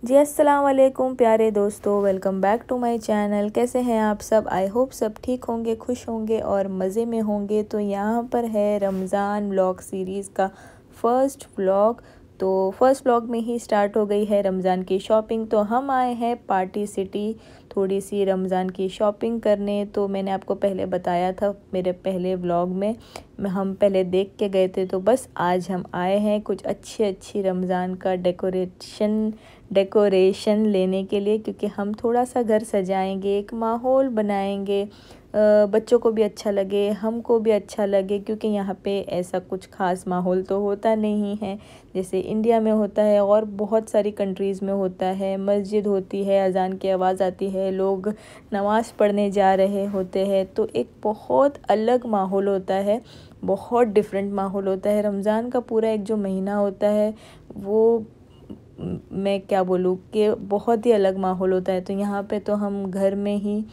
जी अस्सलाम वालेकुम प्यारे दोस्तों, welcome back to my channel. कैसे हैं आप सब? आई होप सब ठीक होंगे, खुश होंगे और मज़े में होंगे। तो यहाँ पर है रमज़ान व्लॉग सीरीज़ का फर्स्ट व्लॉग। तो फर्स्ट व्लॉग में ही स्टार्ट हो गई है रमज़ान की शॉपिंग। तो हम आए हैं पार्टी सिटी थोड़ी सी रमज़ान की शॉपिंग करने। तो मैंने आपको पहले बताया था मेरे पहले व्लॉग में, हम पहले देख के गए थे। तो बस आज हम आए हैं कुछ अच्छी रमज़ान का डेकोरेशन लेने के लिए, क्योंकि हम थोड़ा सा घर सजाएंगे, एक माहौल बनाएंगे, बच्चों को भी अच्छा लगे, हमको भी अच्छा लगे। क्योंकि यहाँ पे ऐसा कुछ ख़ास माहौल तो होता नहीं है जैसे इंडिया में होता है और बहुत सारी कंट्रीज़ में होता है। मस्जिद होती है, अजान की आवाज़ आती है, लोग नमाज़ पढ़ने जा रहे होते हैं, तो एक बहुत अलग माहौल होता है, बहुत डिफरेंट माहौल होता है। रमज़ान का पूरा एक जो महीना होता है वो मैं क्या बोलूँ कि बहुत ही अलग माहौल होता है। तो यहाँ पे तो हम घर में ही,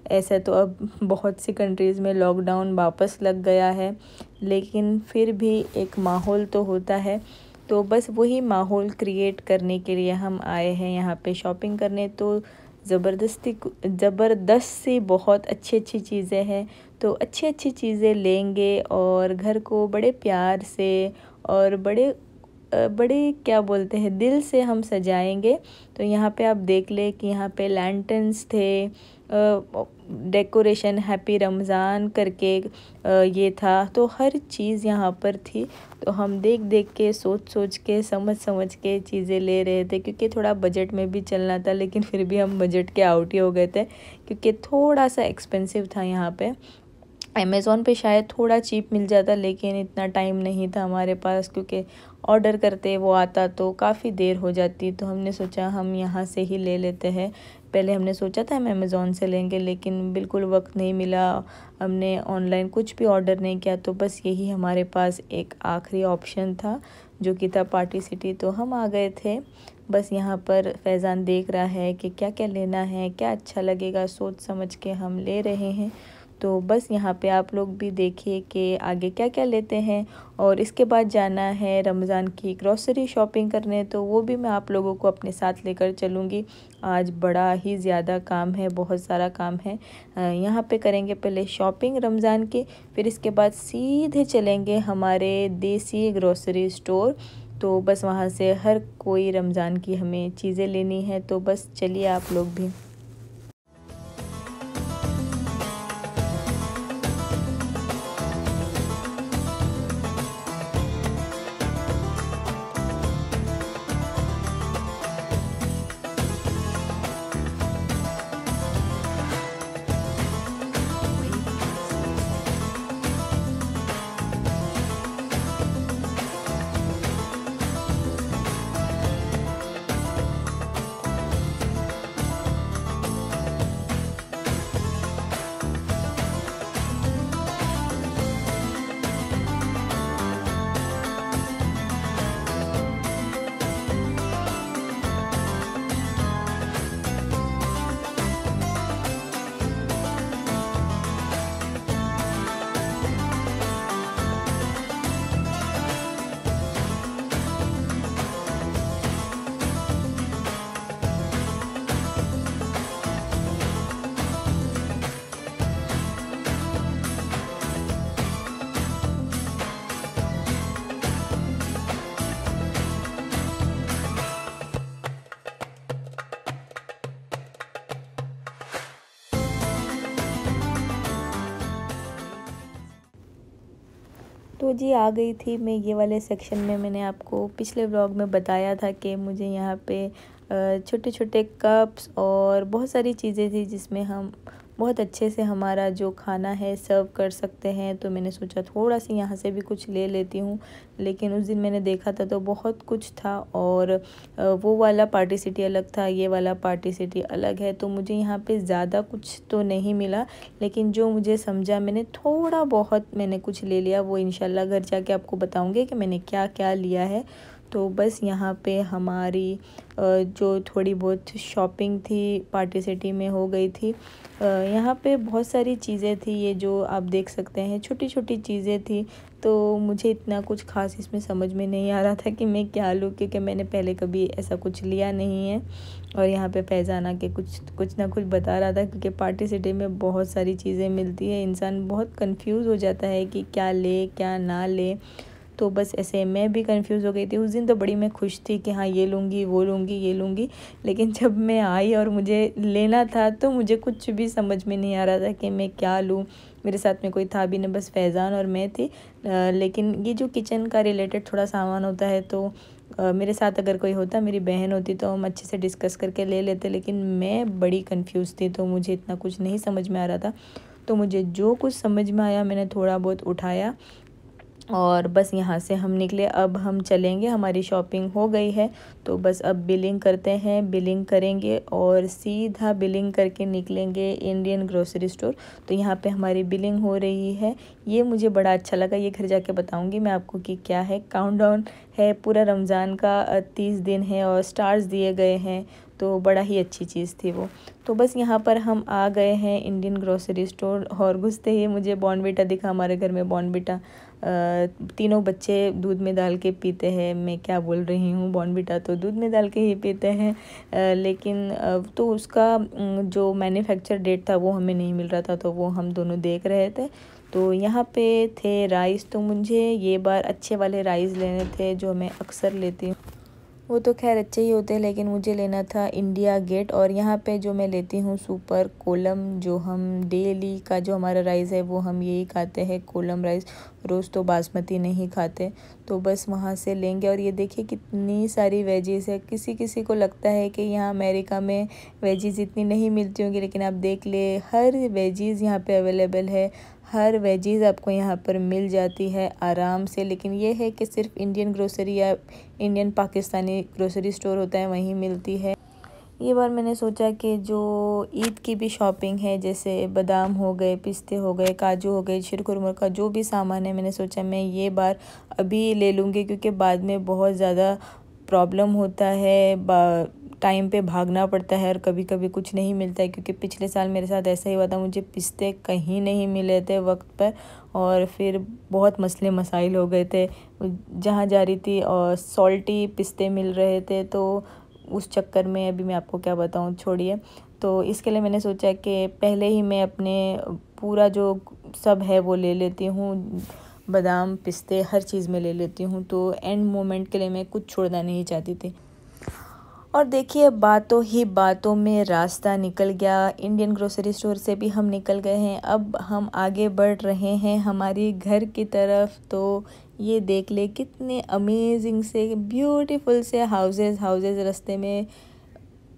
ऐसा तो अब बहुत सी कंट्रीज़ में लॉकडाउन वापस लग गया है, लेकिन फिर भी एक माहौल तो होता है। तो बस वही माहौल क्रिएट करने के लिए हम आए हैं यहाँ पे शॉपिंग करने। तो ज़बरदस्त सी बहुत अच्छी चीज़ें हैं। तो अच्छी चीज़ें लेंगे और घर को बड़े प्यार से और बड़े क्या बोलते हैं, दिल से हम सजाएंगे। तो यहाँ पे आप देख ले कि यहाँ पे लैंटर्न्स थे, डेकोरेशन हैप्पी रमज़ान करके ये था। तो हर चीज़ यहाँ पर थी। तो हम देख के सोच के समझ के चीज़ें ले रहे थे, क्योंकि थोड़ा बजट में भी चलना था। लेकिन फिर भी हम बजट के आउट ही हो गए थे, क्योंकि थोड़ा सा एक्सपेंसिव था। यहाँ पे अमेज़ॉन पे शायद थोड़ा चीप मिल जाता, लेकिन इतना टाइम नहीं था हमारे पास, क्योंकि ऑर्डर करते वो आता तो काफ़ी देर हो जाती। तो हमने सोचा हम यहाँ से ही ले लेते हैं। पहले हमने सोचा था हम अमेज़ॉन से लेंगे, लेकिन बिल्कुल वक्त नहीं मिला, हमने ऑनलाइन कुछ भी ऑर्डर नहीं किया। तो बस यही हमारे पास एक आखिरी ऑप्शन था, जो कि था पार्टी सिटी। तो हम आ गए थे। बस यहाँ पर फैज़ान देख रहा है कि क्या क्या लेना है, क्या अच्छा लगेगा, सोच समझ के हम ले रहे हैं। तो बस यहाँ पे आप लोग भी देखिए कि आगे क्या क्या लेते हैं। और इसके बाद जाना है रमज़ान की ग्रॉसरी शॉपिंग करने, तो वो भी मैं आप लोगों को अपने साथ लेकर चलूँगी। आज बड़ा ही ज़्यादा काम है, बहुत सारा काम है। यहाँ पे करेंगे पहले शॉपिंग रमज़ान की, फिर इसके बाद सीधे चलेंगे हमारे देसी ग्रॉसरी स्टोर। तो बस वहाँ से हर कोई रमज़ान की हमें चीज़ें लेनी है। तो बस चलिए आप लोग भी। तो जी आ गई थी मैं ये वाले सेक्शन में। मैंने आपको पिछले व्लॉग में बताया था कि मुझे यहाँ पे छोटे छोटे कप्स और बहुत सारी चीज़ें थी जिसमें हम बहुत अच्छे से हमारा जो खाना है सर्व कर सकते हैं। तो मैंने सोचा थोड़ा सी यहाँ से भी कुछ ले लेती हूँ। लेकिन उस दिन मैंने देखा था तो बहुत कुछ था, और वो वाला पार्टी सिटी अलग था, ये वाला पार्टी सिटी अलग है। तो मुझे यहाँ पे ज़्यादा कुछ तो नहीं मिला, लेकिन जो मुझे समझा मैंने थोड़ा बहुत मैंने कुछ ले लिया। वो इंशाल्लाह घर जाके आपको बताऊँगी कि मैंने क्या क्या लिया है। तो बस यहाँ पे हमारी जो थोड़ी बहुत शॉपिंग थी पार्टी सिटी में हो गई थी। यहाँ पे बहुत सारी चीज़ें थी, ये जो आप देख सकते हैं छोटी छोटी चीज़ें थी। तो मुझे इतना कुछ ख़ास इसमें समझ में नहीं आ रहा था कि मैं क्या लूँ, क्योंकि मैंने पहले कभी ऐसा कुछ लिया नहीं है। और यहाँ पे फैज़ान आके कुछ ना कुछ बता रहा था, क्योंकि पार्टी सिटी में बहुत सारी चीज़ें मिलती है, इंसान बहुत कंफ्यूज हो जाता है कि क्या ले क्या ना ले। तो बस ऐसे मैं भी कंफ्यूज हो गई थी। उस दिन तो बड़ी मैं खुश थी कि हाँ ये लूँगी वो लूँगी ये लूँगी, लेकिन जब मैं आई और मुझे लेना था तो मुझे कुछ भी समझ में नहीं आ रहा था कि मैं क्या लूँ। मेरे साथ में कोई था भी नहीं, बस फैज़ान और मैं थी। लेकिन ये जो किचन का रिलेटेड थोड़ा सामान होता है तो मेरे साथ अगर कोई होता, मेरी बहन होती, तो हम अच्छे से डिस्कस करके ले लेते, लेकिन मैं बड़ी कंफ्यूज थी तो मुझे इतना कुछ नहीं समझ में आ रहा था। तो मुझे जो कुछ समझ में आया मैंने थोड़ा बहुत उठाया और बस यहाँ से हम निकले। अब हम चलेंगे, हमारी शॉपिंग हो गई है तो बस अब बिलिंग करते हैं, बिलिंग करेंगे और सीधा बिलिंग करके निकलेंगे इंडियन ग्रोसरी स्टोर। तो यहाँ पे हमारी बिलिंग हो रही है, ये मुझे बड़ा अच्छा लगा। ये घर जाके बताऊँगी मैं आपको कि क्या है। काउंटडाउन है, पूरा रमज़ान का 30 दिन है और स्टार्स दिए गए हैं, तो बड़ा ही अच्छी चीज़ थी वो। तो बस यहाँ पर हम आ गए हैं इंडियन ग्रोसरी स्टोर और घुसते ही मुझे बॉर्नविटा दिखा। हमारे घर में बॉर्नविटा तीनों बच्चे दूध में डाल के पीते हैं। मैं क्या बोल रही हूँ, बॉर्नविटा तो दूध में डाल के ही पीते हैं। लेकिन तो उसका जो मैन्युफैक्चर डेट था वो हमें नहीं मिल रहा था, तो वो हम दोनों देख रहे थे। तो यहाँ पे थे राइस, तो मुझे ये बार अच्छे वाले राइस लेने थे जो मैं अक्सर लेती हूँ। वो तो खैर अच्छे ही होते हैं, लेकिन मुझे लेना था इंडिया गेट। और यहाँ पे जो मैं लेती हूँ सुपर कोलम, जो हम डेली का जो हमारा राइस है वो हम यही खाते हैं, कोलम राइस। रोज़ तो बासमती नहीं खाते, तो बस वहाँ से लेंगे। और ये देखिए कितनी सारी वेजीज़ है। किसी किसी को लगता है कि यहाँ अमेरिका में वेजीज़ इतनी नहीं मिलती होंगी, लेकिन आप देख ले हर वेजीज़ यहाँ पे अवेलेबल है। हर वेजीज़ आपको यहाँ पर मिल जाती है आराम से। लेकिन ये है कि सिर्फ इंडियन ग्रोसरी या इंडियन पाकिस्तानी ग्रोसरी स्टोर होता है वहीं मिलती है। ये बार मैंने सोचा कि जो ईद की भी शॉपिंग है, जैसे बादाम हो गए, पिस्ते हो गए, काजू हो गए, शिरखुरमा का जो भी सामान है, मैंने सोचा मैं ये बार अभी ले लूँगी, क्योंकि बाद में बहुत ज़्यादा प्रॉब्लम होता है, टाइम पे भागना पड़ता है और कभी कभी कुछ नहीं मिलता है। क्योंकि पिछले साल मेरे साथ ऐसा ही हुआ था, मुझे पिस्ते कहीं नहीं मिले थे वक्त पर और फिर बहुत मसले मसाइल हो गए थे। जहाँ जा रही थी और सॉल्टी पिस्ते मिल रहे थे, तो उस चक्कर में अभी मैं आपको क्या बताऊँ, छोड़िए। तो इसके लिए मैंने सोचा कि पहले ही मैं अपने पूरा जो सब है वो ले लेती हूँ, बादाम पिस्ते हर चीज़ में ले लेती हूँ, तो एंड मोमेंट के लिए मैं कुछ छोड़ना नहीं चाहती थी। और देखिए बातों ही बातों में रास्ता निकल गया, इंडियन ग्रोसरी स्टोर से भी हम निकल गए हैं। अब हम आगे बढ़ रहे हैं हमारी घर की तरफ। तो ये देख ले कितने अमेजिंग से ब्यूटीफुल से हाउसेस रास्ते में,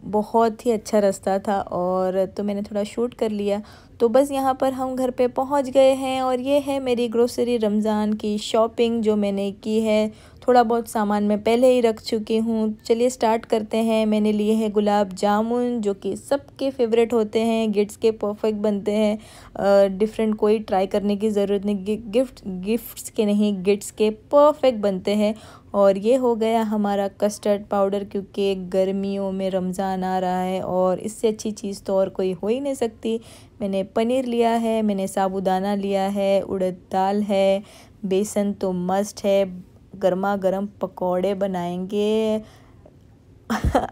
बहुत ही अच्छा रास्ता था और तो मैंने थोड़ा शूट कर लिया। तो बस यहाँ पर हम घर पे पहुँच गए हैं और ये है मेरी ग्रोसरी रमज़ान की शॉपिंग जो मैंने की है। थोड़ा बहुत सामान मैं पहले ही रख चुकी हूँ। चलिए स्टार्ट करते हैं। मैंने लिए हैं गुलाब जामुन, जो कि सबके फेवरेट होते हैं, गिफ्ट्स के परफेक्ट बनते हैं। डिफरेंट कोई ट्राई करने की ज़रूरत नहीं, गिफ्ट्स के नहीं, गिफ्ट्स के परफेक्ट बनते हैं। और ये हो गया हमारा कस्टर्ड पाउडर, क्योंकि गर्मियों में रमज़ान आ रहा है और इससे अच्छी चीज़ तो और कोई हो ही नहीं सकती। मैंने पनीर लिया है, मैंने साबूदाना लिया है, उड़द दाल है, बेसन तो मस्ट है। गर्मा गर्म पकौड़े बनाएंगे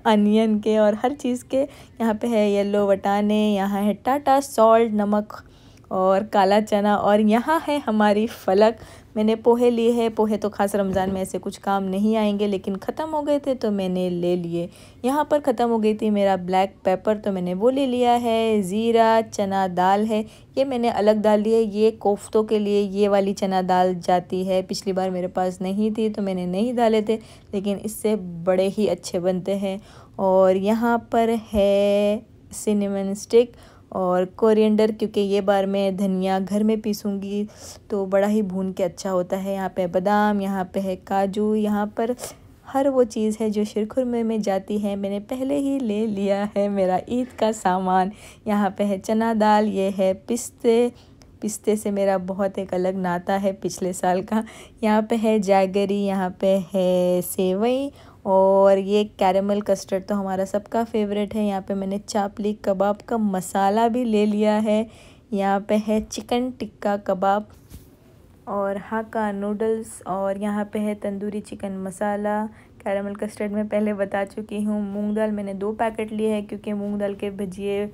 अनियन के और हर चीज़ के। यहाँ पे है येलो वटाने, यहाँ है टाटा सॉल्ट नमक और काला चना, और यहाँ है हमारी फलक। मैंने पोहे लिए हैं। पोहे तो खास रमज़ान में ऐसे कुछ काम नहीं आएंगे, लेकिन ख़त्म हो गए थे तो मैंने ले लिए। यहाँ पर ख़त्म हो गई थी मेरा ब्लैक पेपर, तो मैंने वो ले लिया है। ज़ीरा चना दाल है, ये मैंने अलग दाल ली है। ये कोफ्तों के लिए ये वाली चना दाल जाती है, पिछली बार मेरे पास नहीं थी तो मैंने नहीं डाले थे, लेकिन इससे बड़े ही अच्छे बनते हैं। और यहाँ पर है सिनेमन स्टिक और कोरिएंडर, क्योंकि ये बार मैं धनिया घर में पीसूँगी तो बड़ा ही भून के अच्छा होता है। यहाँ पे बादाम, यहाँ पे है काजू, यहाँ पर हर वो चीज़ है जो शिरखुरमे में जाती है, मैंने पहले ही ले लिया है। मेरा ईद का सामान यहाँ पे है। चना दाल, ये है पिस्ते, पिस्ते से मेरा बहुत एक अलग नाता है पिछले साल का। यहाँ पे है जैगरी, यहाँ पे है सेवई और ये कैरेमल कस्टर्ड तो हमारा सबका फेवरेट है। यहाँ पे मैंने चापली कबाब का मसाला भी ले लिया है। यहाँ पे है चिकन टिक्का कबाब और हाक्का नूडल्स और यहाँ पे है तंदूरी चिकन मसाला। कैरेमल कस्टर्ड में पहले बता चुकी हूँ। मूंग दाल मैंने 2 पैकेट लिए हैं क्योंकि मूंग दाल के भजिए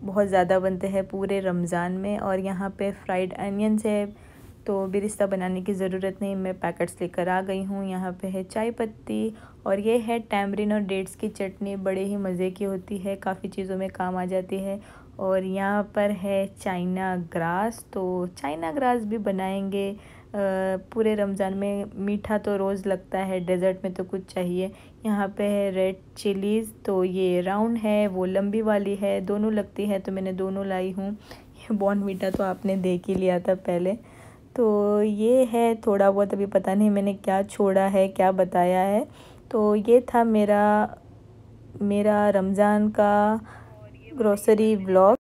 बहुत ज़्यादा बनते हैं पूरे रमज़ान में। और यहाँ पे फ्राइड अनियंस है तो बिरिस्ता बनाने की ज़रूरत नहीं, मैं पैकेट्स लेकर आ गई हूँ। यहाँ पे है चाय पत्ती और ये है टैमरिन और डेट्स की चटनी, बड़े ही मज़े की होती है, काफ़ी चीज़ों में काम आ जाती है। और यहाँ पर है चाइना ग्रास, तो चाइना ग्रास भी बनाएंगे पूरे रमज़ान में। मीठा तो रोज़ लगता है, डेज़र्ट में तो कुछ चाहिए। यहाँ पे है रेड चिलीज़, तो ये राउंड है वो लंबी वाली है, दोनों लगती है तो मैंने दोनों लाई हूँ। ये बॉर्नवीटा तो आपने देख ही लिया था पहले। तो ये है थोड़ा बहुत, अभी पता नहीं मैंने क्या छोड़ा है क्या बताया है। तो ये था मेरा रमज़ान का ग्रोसरी व्लॉग।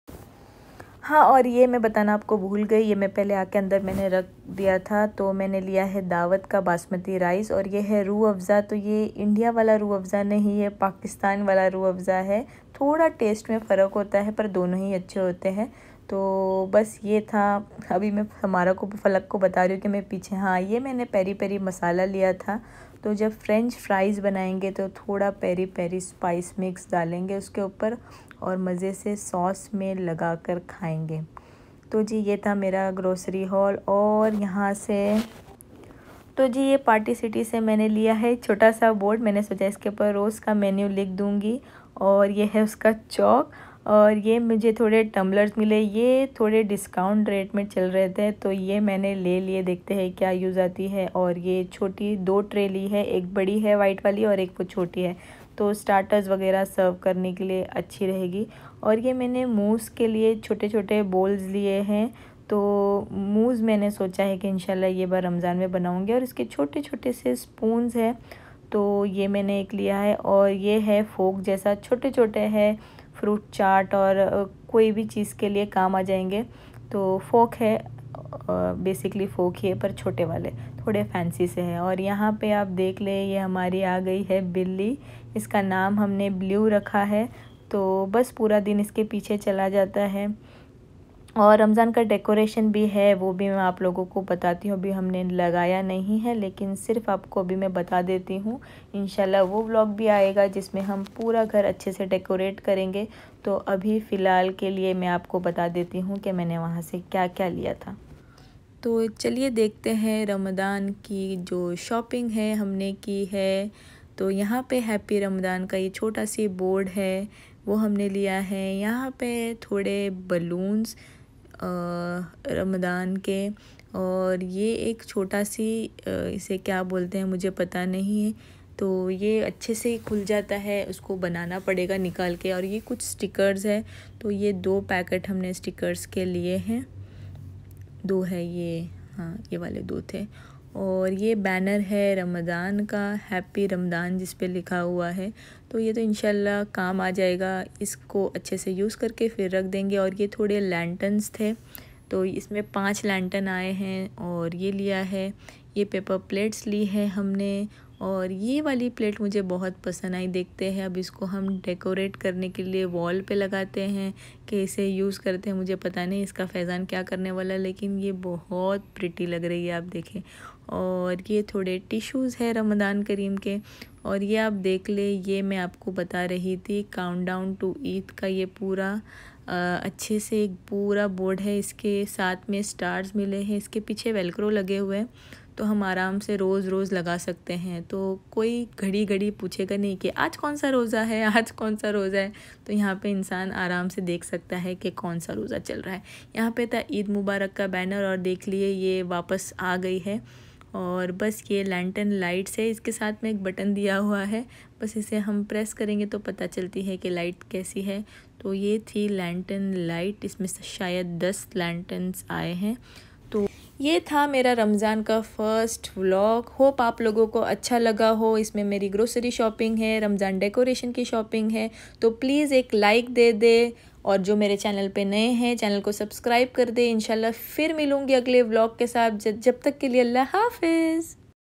हाँ, और ये मैं बताना आपको भूल गई, ये मैं पहले आके अंदर मैंने रख दिया था। तो मैंने लिया है दावत का बासमती राइस और ये है रूह अफ़ज़ा। तो ये इंडिया वाला रूह अफ़ज़ा नहीं है, पाकिस्तान वाला रूह अफ़ज़ा है। थोड़ा टेस्ट में फ़र्क होता है पर दोनों ही अच्छे होते हैं। तो बस ये था। अभी मैं फलक को बता रही हूँ कि मैं पीछे, हाँ ये मैंने पेरी पेरी मसाला लिया था। तो जब फ्रेंच फ्राइज़ बनाएंगे तो थोड़ा पेरी पेरी स्पाइस मिक्स डालेंगे उसके ऊपर और मज़े से सॉस में लगा कर खाएंगे। तो जी ये था मेरा ग्रोसरी हॉल। और यहाँ से तो जी ये पार्टी सिटी से मैंने लिया है छोटा सा बोर्ड, मैंने सोचा इसके ऊपर रोज़ का मेन्यू लिख दूँगी। और ये है उसका चौक। और ये मुझे थोड़े टम्बलर्स मिले, ये थोड़े डिस्काउंट रेट में चल रहे थे तो ये मैंने ले लिए, देखते हैं क्या यूज़ आती है। और ये छोटी 2 ट्रे ली है, एक बड़ी है वाइट वाली और एक वो छोटी है, तो स्टार्टर्स वगैरह सर्व करने के लिए अच्छी रहेगी। और ये मैंने मूस के लिए छोटे छोटे बोल्स लिए हैं। तो मूज़ मैंने सोचा है कि इंशाल्लाह ये बार रमज़ान में बनाऊंगी। और इसके छोटे छोटे से स्पून्स हैं, तो ये मैंने एक लिया है। और ये है फोक जैसा, छोटे छोटे है, फ्रूट चाट और कोई भी चीज़ के लिए काम आ जाएंगे। तो फोक है, बेसिकली फोक ही है पर छोटे वाले, थोड़े फैंसी से है। और यहाँ पे आप देख ले, ये हमारी आ गई है बिल्ली, इसका नाम हमने ब्लू रखा है। तो बस पूरा दिन इसके पीछे चला जाता है। और रमज़ान का डेकोरेशन भी है, वो भी मैं आप लोगों को बताती हूँ। अभी हमने लगाया नहीं है लेकिन सिर्फ आपको अभी मैं बता देती हूँ। इंशाल्लाह वो व्लॉग भी आएगा जिसमें हम पूरा घर अच्छे से डेकोरेट करेंगे। तो अभी फ़िलहाल के लिए मैं आपको बता देती हूँ कि मैंने वहाँ से क्या क्या लिया था। तो चलिए देखते हैं रमज़ान की जो शॉपिंग है हमने की है। तो यहाँ पे हैप्पी रमज़ान का ये छोटा सी बोर्ड है, वो हमने लिया है। यहाँ पे थोड़े बलून्स रमज़ान के, और ये एक छोटा सी इसे क्या बोलते हैं मुझे पता नहीं है। तो ये अच्छे से खुल जाता है, उसको बनाना पड़ेगा निकाल के। और ये कुछ स्टिकर्स है, तो ये 2 पैकेट हमने स्टिकर्स के लिए हैं, 2 है ये, हाँ ये वाले 2 थे। और ये बैनर है रमज़ान का, हैप्पी रमज़ान जिस पे लिखा हुआ है। तो ये तो इंशाल्लाह काम आ जाएगा, इसको अच्छे से यूज़ करके फिर रख देंगे। और ये थोड़े लैंटर्न्स थे, तो इसमें 5 लैंटर्न आए हैं और ये लिया है। ये पेपर प्लेट्स ली है हमने, और ये वाली प्लेट मुझे बहुत पसंद आई। देखते हैं अब इसको हम डेकोरेट करने के लिए वॉल पे लगाते हैं कि इसे यूज़ करते हैं, मुझे पता नहीं इसका फैज़ान क्या करने वाला, लेकिन ये बहुत प्रिटी लग रही है, आप देखें। और ये थोड़े टिश्यूज़ है रमज़ान करीम के। और ये आप देख ले, ये मैं आपको बता रही थी काउंटडाउन टू ईद का, ये पूरा अच्छे से एक पूरा बोर्ड है, इसके साथ में स्टार्स मिले हैं, इसके पीछे वेलक्रो लगे हुए हैं, तो हम आराम से रोज़ रोज़ लगा सकते हैं। तो कोई घड़ी घड़ी पूछेगा नहीं कि आज कौन सा रोज़ा है, आज कौन सा रोज़ा है। तो यहाँ पे इंसान आराम से देख सकता है कि कौन सा रोज़ा चल रहा है। यहाँ पे था ईद मुबारक का बैनर, और देख लिए ये वापस आ गई है। और बस ये लैंटर्न लाइट्स है, इसके साथ में एक बटन दिया हुआ है, बस इसे हम प्रेस करेंगे तो पता चलती है कि लाइट कैसी है। तो ये थी लैंटर्न लाइट, इसमें शायद 10 लैंटर्न्स आए हैं। तो ये था मेरा रमज़ान का फर्स्ट व्लॉग। होप आप लोगों को अच्छा लगा हो। इसमें मेरी ग्रोसरी शॉपिंग है, रमज़ान डेकोरेशन की शॉपिंग है, तो प्लीज़ एक लाइक दे दे और जो मेरे चैनल पे नए हैं चैनल को सब्सक्राइब कर दे। इंशाल्लाह फिर मिलूँगी अगले व्लॉग के साथ। जब तक के लिए अल्लाह हाफिज़।